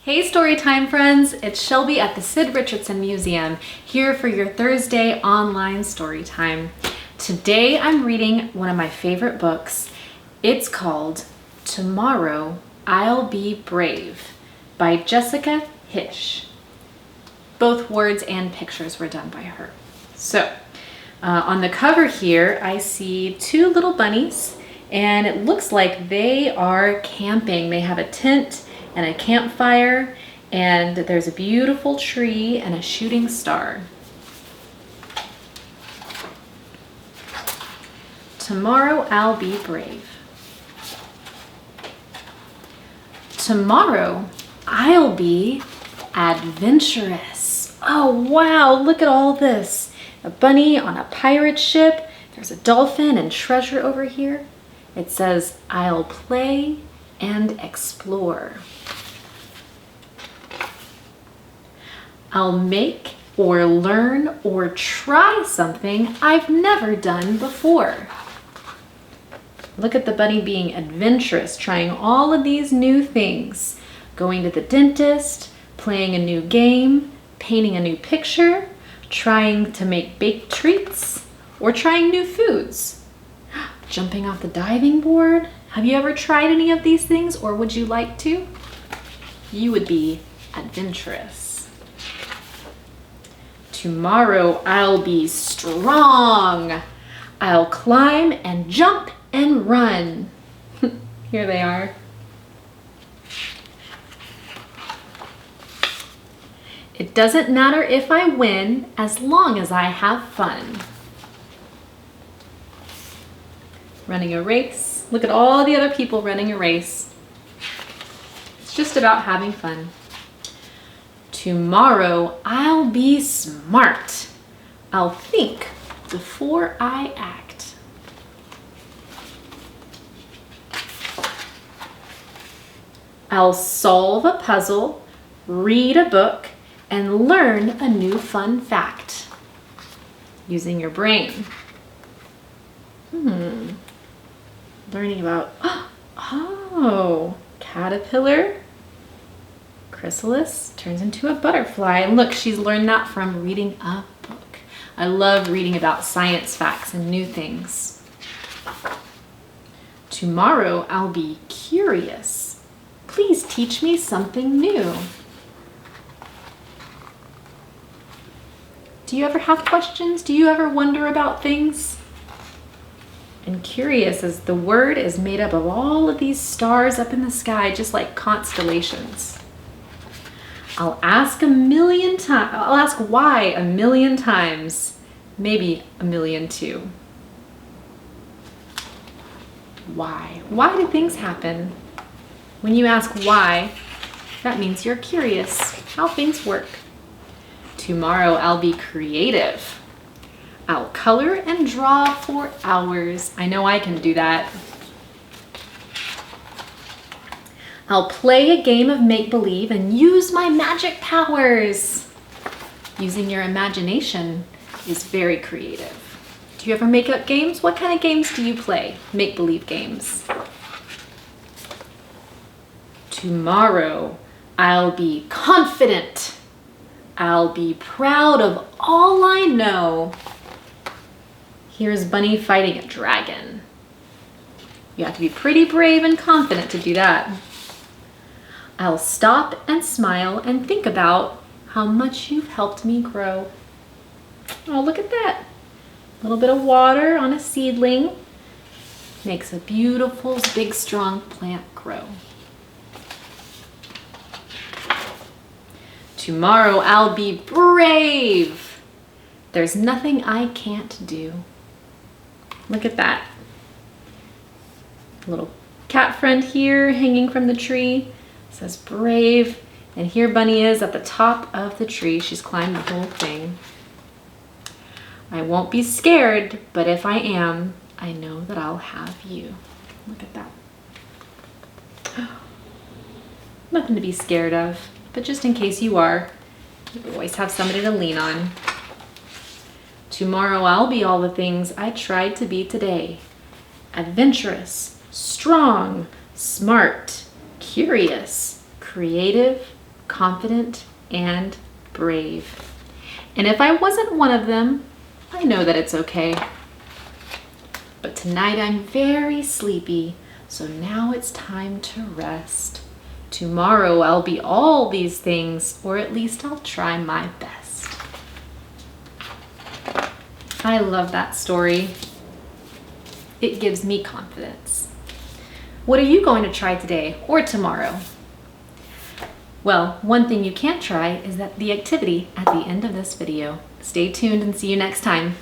Hey Storytime friends, it's Shelby at the Sid Richardson Museum, here for your Thursday online storytime. Today I'm reading one of my favorite books. It's called Tomorrow I'll Be Brave by Jessica Hische. Both words and pictures were done by her. So, on the cover here I see two little bunnies and it looks like they are camping. They have a tent and a campfire, and there's a beautiful tree and a shooting star. Tomorrow I'll be brave. Tomorrow I'll be adventurous. Oh wow, look at all this. A bunny on a pirate ship. There's a dolphin and treasure over here. It says, I'll play and explore. I'll make or learn or try something I've never done before. Look at the bunny being adventurous, trying all of these new things. Going to the dentist, playing a new game, painting a new picture, trying to make baked treats, or trying new foods. Jumping off the diving board. Have you ever tried any of these things, or would you like to? You would be adventurous. Tomorrow I'll be strong. I'll climb and jump and run. Here they are. It doesn't matter if I win as long as I have fun. Running a race. Look at all the other people running a race. It's just about having fun. Tomorrow I'll be smart. I'll think before I act. I'll solve a puzzle, read a book, and learn a new fun fact using your brain. Learning about, caterpillar, chrysalis turns into a butterfly. And look, she's learned that from reading a book. I love reading about science facts and new things. Tomorrow I'll be curious. Please teach me something new. Do you ever have questions? Do you ever wonder about things? And curious, as the word is made up of all of these stars up in the sky, just like constellations. I'll ask why a million times, maybe a million too. Why? Why do things happen? When you ask why, that means you're curious how things work. Tomorrow I'll be creative. I'll color and draw for hours. I know I can do that. I'll play a game of make-believe and use my magic powers. Using your imagination is very creative. Do you ever make up games? What kind of games do you play? Make-believe games. Tomorrow, I'll be confident. I'll be proud of all I know. Here's Bunny fighting a dragon. You have to be pretty brave and confident to do that. I'll stop and smile and think about how much you've helped me grow. Oh, look at that. A little bit of water on a seedling makes a beautiful, big, strong plant grow. Tomorrow I'll be brave. There's nothing I can't do. Look at that. A little cat friend here hanging from the tree. Says brave, and here Bunny is at the top of the tree. She's climbed the whole thing. I won't be scared, but if I am, I know that I'll have you. Look at that. Nothing to be scared of, but just in case you are, you always have somebody to lean on. Tomorrow I'll be all the things I tried to be today. Adventurous, strong, smart, curious, creative, confident, and brave. And if I wasn't one of them, I know that it's okay. But tonight I'm very sleepy, so now it's time to rest. Tomorrow I'll be all these things, or at least I'll try my best. I love that story. It gives me confidence. What are you going to try today or tomorrow? Well, one thing you can't try is the activity at the end of this video. Stay tuned and see you next time.